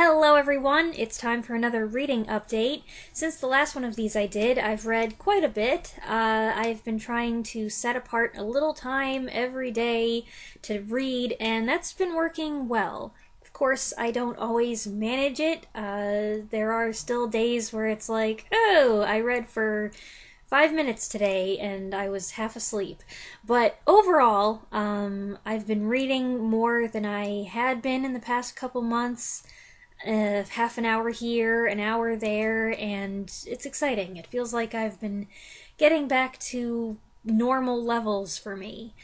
Hello everyone, it's time for another reading update. Since the last one of these I did, I've read quite a bit. I've been trying to set apart a little time every day to read, and that's been working well. Of course, I don't always manage it. There are still days where it's like, oh, I read for 5 minutes today and I was half asleep. But overall, I've been reading more than I had been in the past couple months. Half an hour here, an hour there, and it's exciting. It feels like I've been getting back to normal levels for me.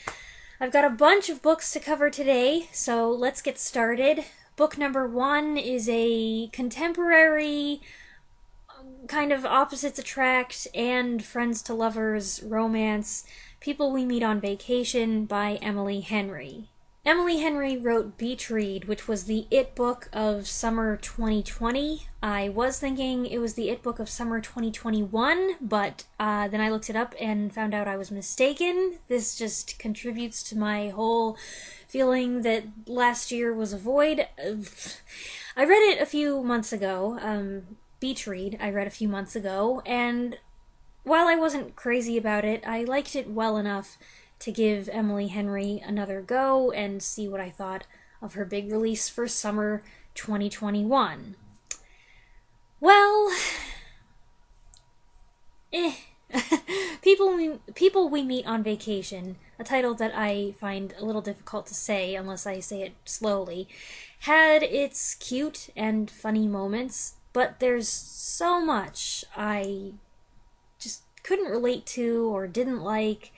I've got a bunch of books to cover today, so let's get started. Book number 1 is a contemporary kind of opposites attract and friends to lovers romance, People We Meet on Vacation by Emily Henry. Emily Henry wrote Beach Read, which was the It book of summer 2020. I was thinking it was the It book of summer 2021, but then I looked it up and found out I was mistaken. This just contributes to my whole feeling that last year was a void. I read it a few months ago. Beach Read I read a few months ago, and while I wasn't crazy about it, I liked it well enough to give Emily Henry another go and see what I thought of her big release for summer 2021. Well, People We Meet on Vacation, a title that I find a little difficult to say unless I say it slowly, had its cute and funny moments, but there's so much I just couldn't relate to or didn't like.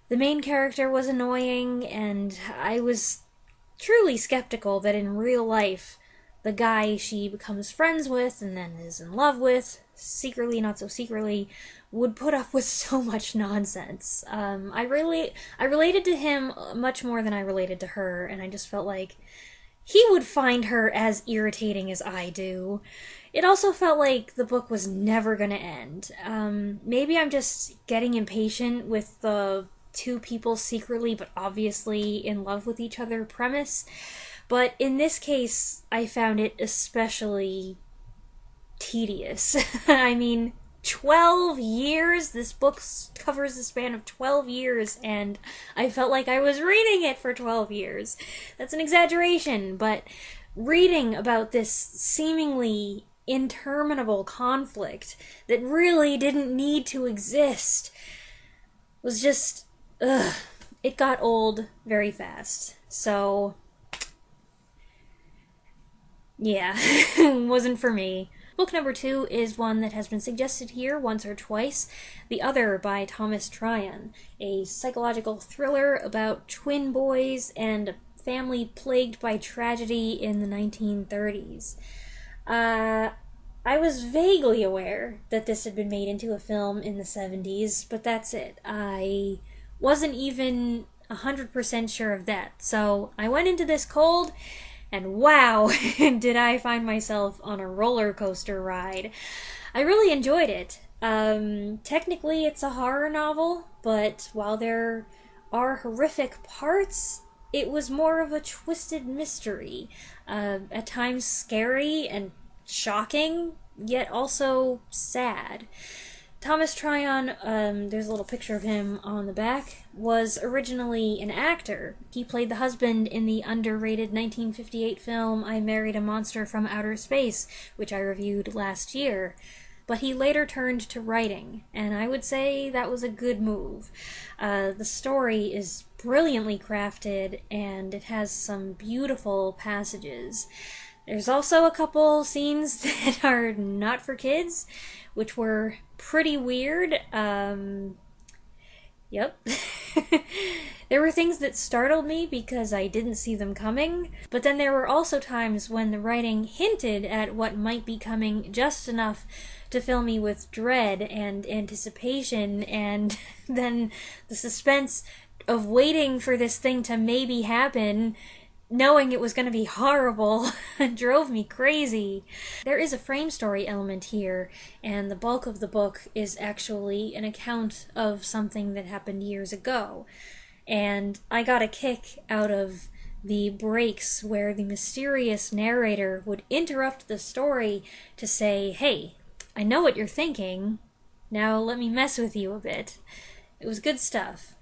The main character was annoying, and I was truly skeptical that in real life, the guy she becomes friends with and then is in love with, secretly, not so secretly, would put up with so much nonsense. I related to him much more than I related to her, and I just felt like he would find her as irritating as I do. It also felt like the book was never gonna end. Maybe I'm just getting impatient with the two people secretly but obviously in love with each other premise, but in this case I found it especially tedious. I mean, 12 years? This book covers the span of 12 years, and I felt like I was reading it for 12 years. That's an exaggeration, but reading about this seemingly interminable conflict that really didn't need to exist was just it got old very fast. So, yeah, wasn't for me. Book number 2 is one that has been suggested here once or twice, The Other by Thomas Tryon, a psychological thriller about twin boys and a family plagued by tragedy in the 1930s. I was vaguely aware that this had been made into a film in the 70s, but that's it. I wasn't even 100% sure of that. So I went into this cold, and wow, did I find myself on a roller coaster ride. I really enjoyed it. Technically, it's a horror novel, but while there are horrific parts, it was more of a twisted mystery. At times scary and shocking, yet also sad. Thomas Tryon, there's a little picture of him on the back, was originally an actor. He played the husband in the underrated 1958 film I Married a Monster from Outer Space, which I reviewed last year. But he later turned to writing, and I would say that was a good move. The story is brilliantly crafted, and it has some beautiful passages. There's also a couple scenes that are not for kids, which were pretty weird. Yep. There were things that startled me because I didn't see them coming, but then there were also times when the writing hinted at what might be coming just enough to fill me with dread and anticipation, and then the suspense of waiting for this thing to maybe happen, knowing it was going to be horrible, drove me crazy. There is a frame story element here, and the bulk of the book is actually an account of something that happened years ago. And I got a kick out of the breaks where the mysterious narrator would interrupt the story to say, "Hey, I know what you're thinking. Now let me mess with you a bit." It was good stuff.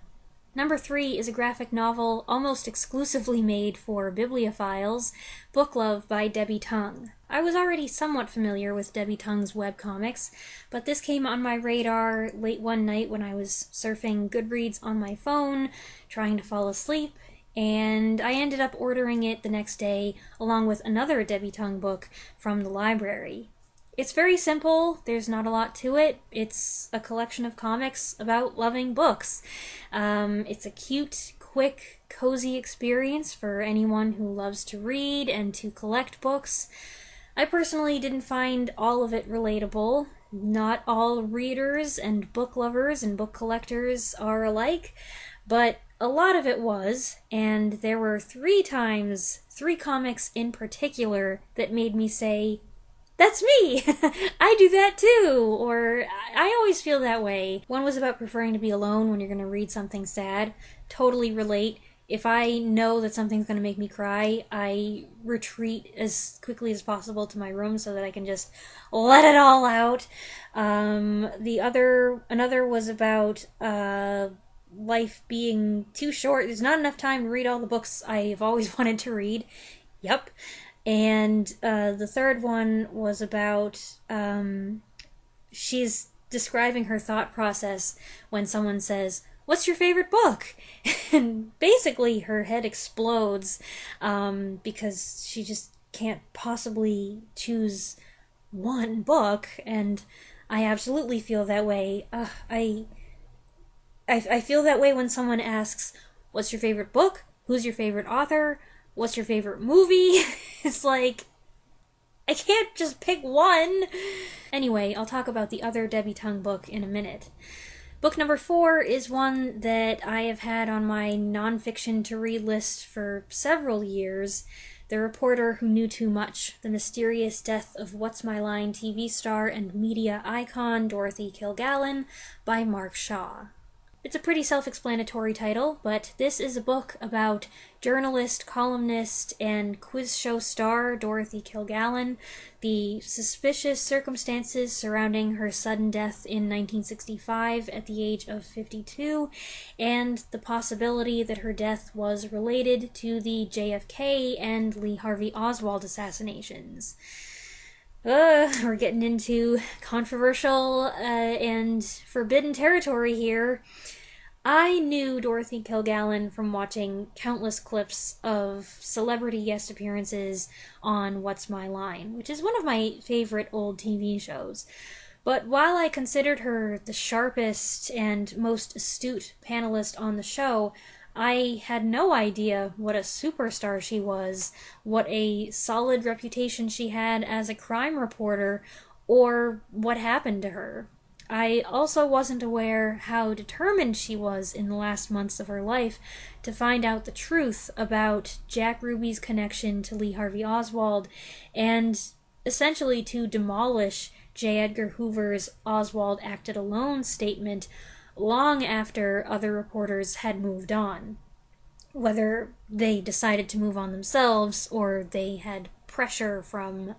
Number 3 is a graphic novel almost exclusively made for bibliophiles, Book Love by Debbie Tung. I was already somewhat familiar with Debbie Tung's webcomics, but this came on my radar late one night when I was surfing Goodreads on my phone, trying to fall asleep, and I ended up ordering it the next day along with another Debbie Tung book from the library. It's very simple, there's not a lot to it. It's a collection of comics about loving books. It's a cute, quick, cozy experience for anyone who loves to read and to collect books. I personally didn't find all of it relatable. Not all readers and book lovers and book collectors are alike, but a lot of it was, and there were 3 comics in particular that made me say, "That's me! I do that too!" Or, "I always feel that way." One was about preferring to be alone when you're going to read something sad. Totally relate. If I know that something's going to make me cry, I retreat as quickly as possible to my room so that I can just let it all out. Another was about life being too short. There's not enough time to read all the books I've always wanted to read. Yep. And the third one was about she's describing her thought process when someone says, "What's your favorite book?" And basically her head explodes because she just can't possibly choose one book, and I absolutely feel that way. I feel that way when someone asks, "What's your favorite book? Who's your favorite author? What's your favorite movie?" It's like, I can't just pick one. Anyway, I'll talk about the other Debbie Tung book in a minute. Book number 4 is one that I have had on my nonfiction to read list for several years. The Reporter Who Knew Too Much, The Mysterious Death of What's My Line TV star and media icon Dorothy Kilgallen by Mark Shaw. It's a pretty self-explanatory title, but this is a book about journalist, columnist, and quiz show star Dorothy Kilgallen, the suspicious circumstances surrounding her sudden death in 1965 at the age of 52, and the possibility that her death was related to the JFK and Lee Harvey Oswald assassinations. We're getting into controversial and forbidden territory here. I knew Dorothy Kilgallen from watching countless clips of celebrity guest appearances on What's My Line, which is one of my favorite old TV shows. But while I considered her the sharpest and most astute panelist on the show, I had no idea what a superstar she was, what a solid reputation she had as a crime reporter, or what happened to her. I also wasn't aware how determined she was in the last months of her life to find out the truth about Jack Ruby's connection to Lee Harvey Oswald, and essentially to demolish J. Edgar Hoover's "Oswald acted alone" statement long after other reporters had moved on. Whether they decided to move on themselves or they had pressure from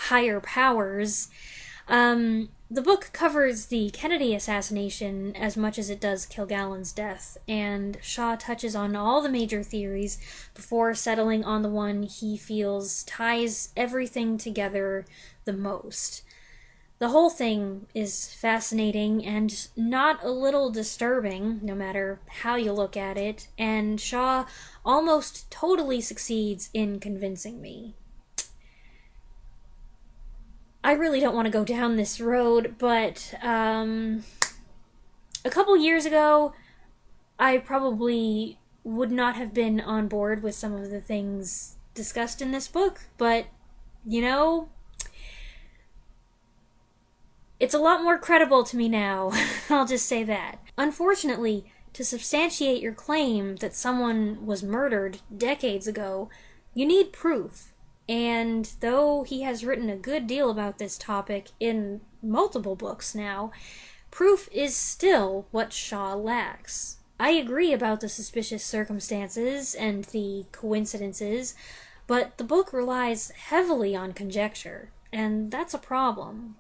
higher powers. The book covers the Kennedy assassination as much as it does Kilgallen's death, and Shaw touches on all the major theories before settling on the one he feels ties everything together the most. The whole thing is fascinating and not a little disturbing, no matter how you look at it, and Shaw almost totally succeeds in convincing me. I really don't want to go down this road, but a couple years ago, I probably would not have been on board with some of the things discussed in this book, but, you know, it's a lot more credible to me now. I'll just say that. Unfortunately, to substantiate your claim that someone was murdered decades ago, you need proof. And though he has written a good deal about this topic in multiple books now, proof is still what Shaw lacks. I agree about the suspicious circumstances and the coincidences, but the book relies heavily on conjecture, and that's a problem.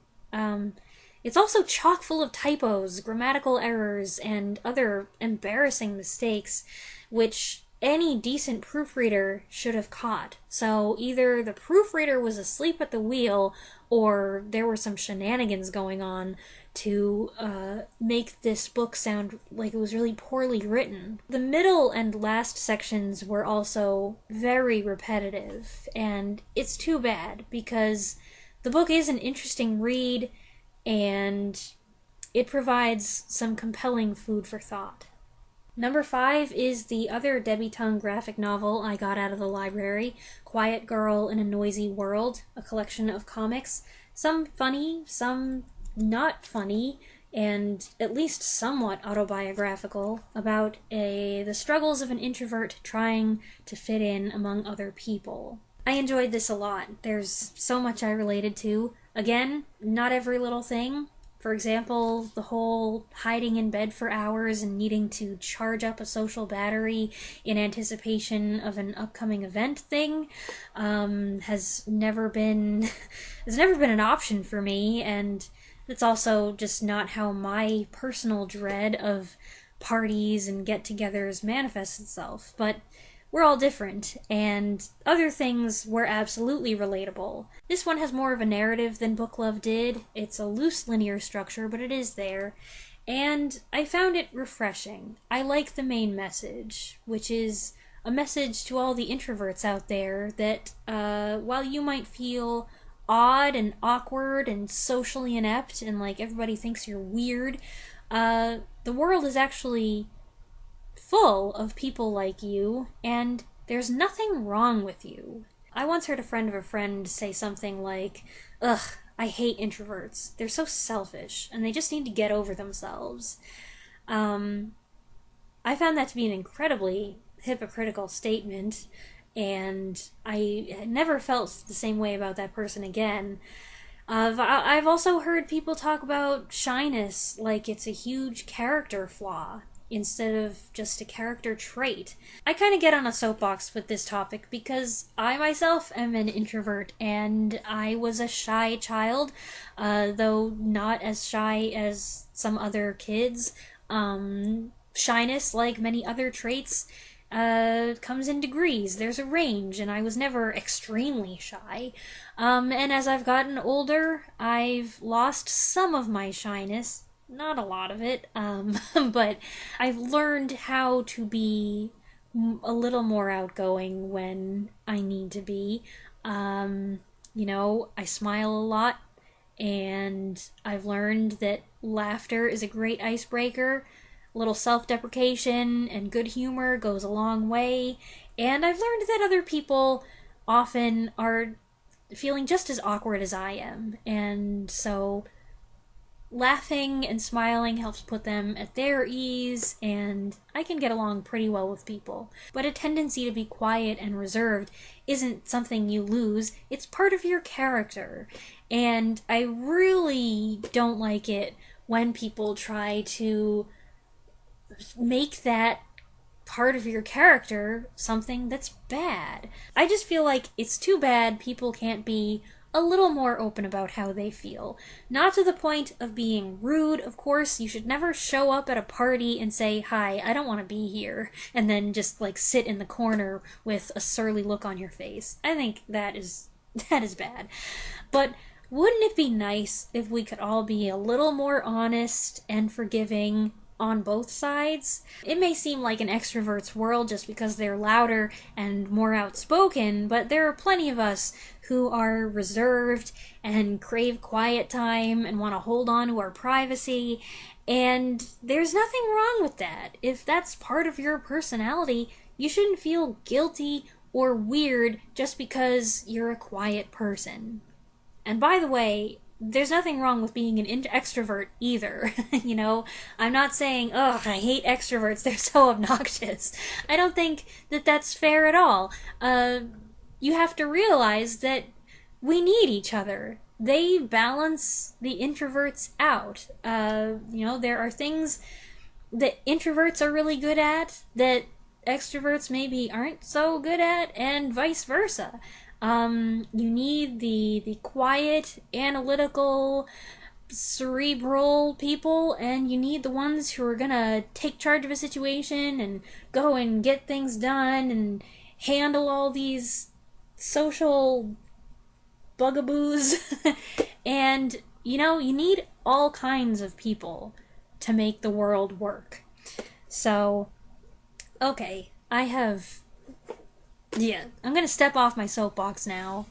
It's also chock full of typos, grammatical errors, and other embarrassing mistakes, which any decent proofreader should have caught. So either the proofreader was asleep at the wheel, or there were some shenanigans going on to make this book sound like it was really poorly written. The middle and last sections were also very repetitive, and it's too bad because the book is an interesting read and it provides some compelling food for thought. Number 5 is the other debutante graphic novel I got out of the library, Quiet Girl in a Noisy World, a collection of comics, some funny, some not funny, and at least somewhat autobiographical, about the struggles of an introvert trying to fit in among other people. I enjoyed this a lot. There's so much I related to. Again, not every little thing. For example, the whole hiding in bed for hours and needing to charge up a social battery in anticipation of an upcoming event thing has never been an option for me, and it's also just not how my personal dread of parties and get-togethers manifests itself. But we're all different, and other things were absolutely relatable. This one has more of a narrative than Book Love did. It's a loose linear structure, but it is there, and I found it refreshing. I like the main message, which is a message to all the introverts out there that while you might feel odd and awkward and socially inept and like everybody thinks you're weird, the world is actually full of people like you, and there's nothing wrong with you. I once heard a friend of a friend say something like, "Ugh, I hate introverts. They're so selfish, and they just need to get over themselves." I found that to be an incredibly hypocritical statement, and I never felt the same way about that person again. I've also heard people talk about shyness like it's a huge character flaw, instead of just a character trait. I kind of get on a soapbox with this topic because I myself am an introvert, and I was a shy child, though not as shy as some other kids. Shyness, like many other traits, comes in degrees. There's a range, and I was never extremely shy. And as I've gotten older, I've lost some of my shyness, not a lot of it, but I've learned how to be a little more outgoing when I need to be. I smile a lot, and I've learned that laughter is a great icebreaker. A little self-deprecation and good humor goes a long way, and I've learned that other people often are feeling just as awkward as I am, and so laughing and smiling helps put them at their ease, and I can get along pretty well with people. But a tendency to be quiet and reserved isn't something you lose, it's part of your character. And I really don't like it when people try to make that part of your character something that's bad. I just feel like it's too bad people can't be a little more open about how they feel. Not to the point of being rude, of course. You should never show up at a party and say, "Hi, I don't want to be here," and then just like sit in the corner with a surly look on your face. I think that is bad. But wouldn't it be nice if we could all be a little more honest and forgiving on both sides? It may seem like an extrovert's world just because they're louder and more outspoken, but there are plenty of us who are reserved and crave quiet time and want to hold on to our privacy, and there's nothing wrong with that. If that's part of your personality, you shouldn't feel guilty or weird just because you're a quiet person. And by the way, there's nothing wrong with being an extrovert either. I'm not saying, "Ugh, I hate extroverts, they're so obnoxious." I don't think that that's fair at all. You have to realize that we need each other. They balance the introverts out. There are things that introverts are really good at, that extroverts maybe aren't so good at, and vice versa. You need the quiet, analytical, cerebral people, and you need the ones who are gonna take charge of a situation and go and get things done and handle all these social bugaboos. And, you need all kinds of people to make the world work. So, okay, I'm gonna step off my soapbox now.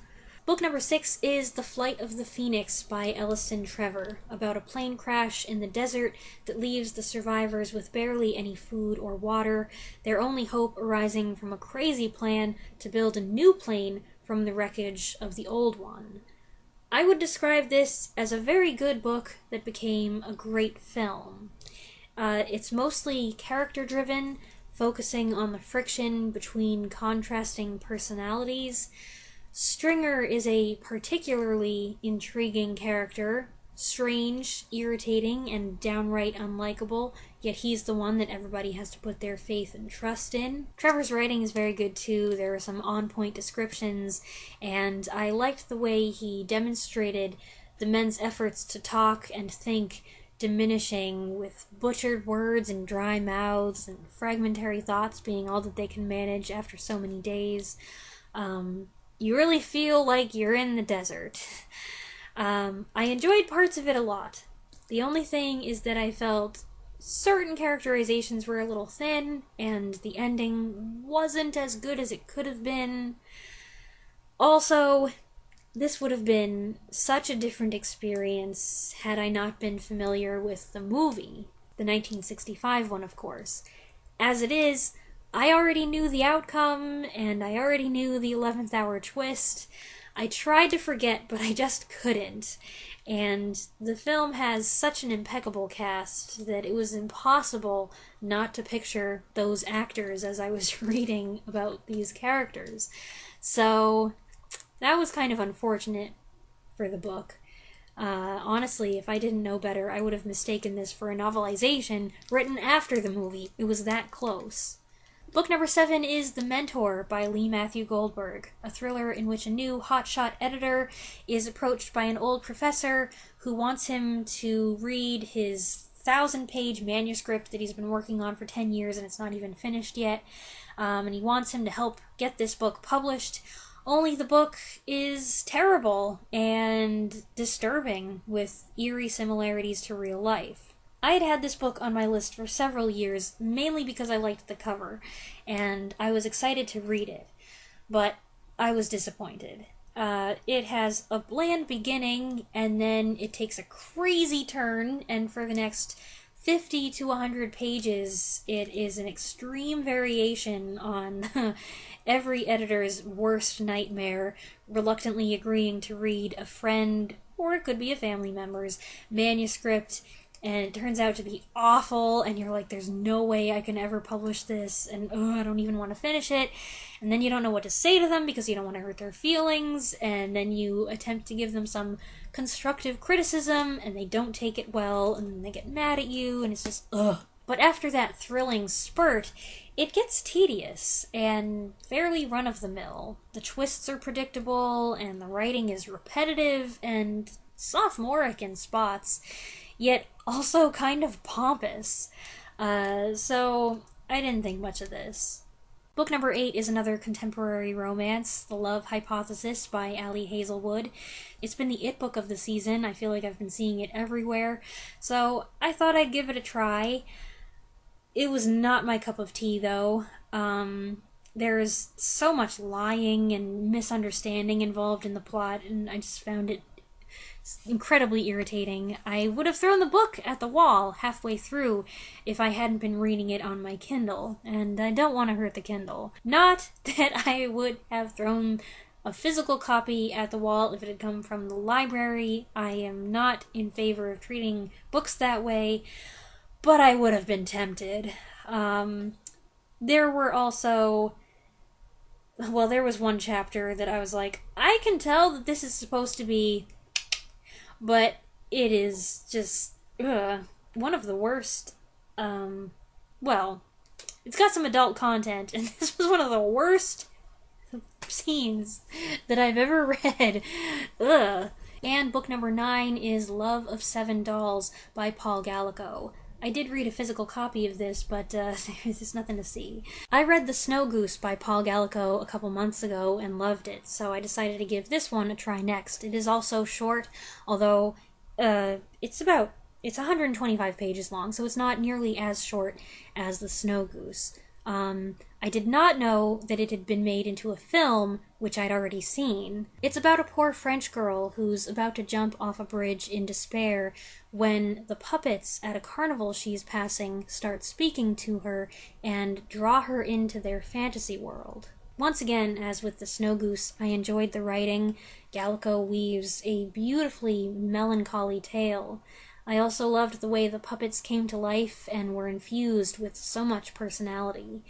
Book number 6 is The Flight of the Phoenix by Elliston Trevor, about a plane crash in the desert that leaves the survivors with barely any food or water, their only hope arising from a crazy plan to build a new plane from the wreckage of the old one. I would describe this as a very good book that became a great film. It's mostly character-driven, focusing on the friction between contrasting personalities. Stringer is a particularly intriguing character, strange, irritating, and downright unlikable, yet he's the one that everybody has to put their faith and trust in. Trevor's writing is very good too. There are some on-point descriptions, and I liked the way he demonstrated the men's efforts to talk and think diminishing, with butchered words and dry mouths and fragmentary thoughts being all that they can manage after so many days. You really feel like you're in the desert. I enjoyed parts of it a lot. The only thing is that I felt certain characterizations were a little thin, and the ending wasn't as good as it could have been. Also, this would have been such a different experience had I not been familiar with the movie, the 1965 one, of course. As it is, I already knew the outcome, and I already knew the 11th hour twist. I tried to forget, but I just couldn't. And the film has such an impeccable cast that it was impossible not to picture those actors as I was reading about these characters. So that was kind of unfortunate for the book. Honestly, if I didn't know better, I would have mistaken this for a novelization written after the movie. It was that close. Book number 7 is The Mentor by Lee Matthew Goldberg, a thriller in which a new hotshot editor is approached by an old professor who wants him to read his 1,000-page manuscript that he's been working on for 10 years and it's not even finished yet. And he wants him to help get this book published. Only the book is terrible and disturbing, with eerie similarities to real life. I had had this book on my list for several years, mainly because I liked the cover, and I was excited to read it, but I was disappointed. It has a bland beginning, and then it takes a crazy turn, and for the next 50 to 100 pages, it is an extreme variation on every editor's worst nightmare, reluctantly agreeing to read a friend, or it could be a family member's, manuscript, and it turns out to be awful, and you're like, there's no way I can ever publish this, and I don't even want to finish it, and then you don't know what to say to them because you don't want to hurt their feelings, and then you attempt to give them some constructive criticism, and they don't take it well, and then they get mad at you, and it's just, ugh. But after that thrilling spurt, it gets tedious and fairly run-of-the-mill. The twists are predictable, and the writing is repetitive and sophomoric in spots, yet also kind of pompous. So I didn't think much of this. Book number 8 is another contemporary romance, The Love Hypothesis by Ali Hazelwood. It's been the it book of the season. I feel like I've been seeing it everywhere, so I thought I'd give it a try. It was not my cup of tea, though. There's so much lying and misunderstanding involved in the plot, and I just found it incredibly irritating. I would have thrown the book at the wall halfway through if I hadn't been reading it on my Kindle, and I don't want to hurt the Kindle. Not that I would have thrown a physical copy at the wall if it had come from the library. I am not in favor of treating books that way, but I would have been tempted. There was one chapter that I was like, I can tell that this is supposed to be, but it is just one of the worst well, it's got some adult content, and this was one of the worst scenes that I've ever read. Ugh. And book number 9 is Love of Seven Dolls by Paul Gallico. I did read a physical copy of this, but there's nothing to see. I read The Snow Goose by Paul Gallico a couple months ago and loved it, so I decided to give this one a try next. It is also short, although it's 125 pages long, so it's not nearly as short as The Snow Goose. I did not know that it had been made into a film, which I'd already seen. It's about a poor French girl who's about to jump off a bridge in despair when the puppets at a carnival she's passing start speaking to her and draw her into their fantasy world. Once again, as with The Snow Goose, I enjoyed the writing. Gallico weaves a beautifully melancholy tale. I also loved the way the puppets came to life and were infused with so much personality.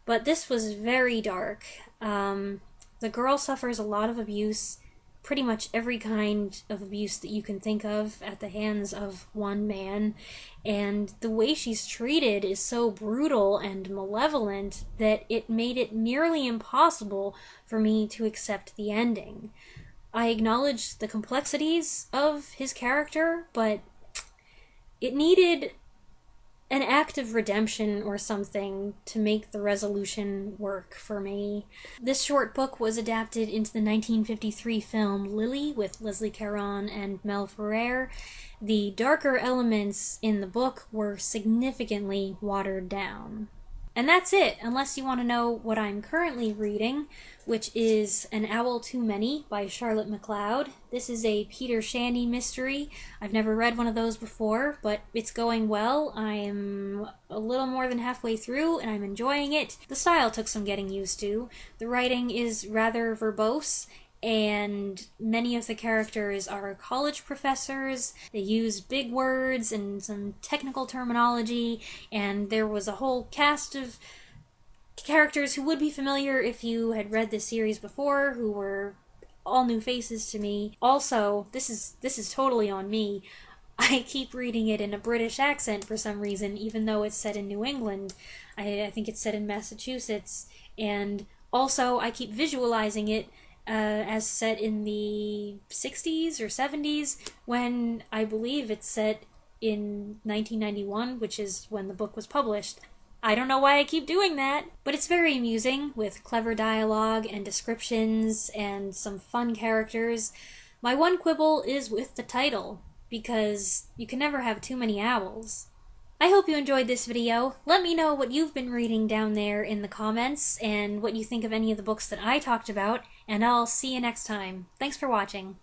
But this was very dark. The girl suffers a lot of abuse, pretty much every kind of abuse that you can think of at the hands of one man, and the way she's treated is so brutal and malevolent that it made it nearly impossible for me to accept the ending. I acknowledge the complexities of his character, but it needed an act of redemption or something to make the resolution work for me. This short book was adapted into the 1953 film Lily with Leslie Caron and Mel Ferrer. The darker elements in the book were significantly watered down. And that's it, unless you want to know what I'm currently reading, which is An Owl Too Many by Charlotte MacLeod. This is a Peter Shandy mystery. I've never read one of those before, but it's going well. I'm a little more than halfway through, and I'm enjoying it. The style took some getting used to. The writing is rather verbose, and many of the characters are college professors. They use big words and some technical terminology, and there was a whole cast of characters who would be familiar if you had read this series before, who were all new faces to me. Also, this is totally on me. I keep reading it in a British accent for some reason, even though it's set in New England. I think it's set in Massachusetts, and also I keep visualizing it as set in the 60s or 70s, when I believe it's set in 1991, which is when the book was published. I don't know why I keep doing that, but it's very amusing, with clever dialogue and descriptions and some fun characters. My one quibble is with the title, because you can never have too many owls. I hope you enjoyed this video. Let me know what you've been reading down there in the comments, and what you think of any of the books that I talked about, and I'll see you next time. Thanks for watching.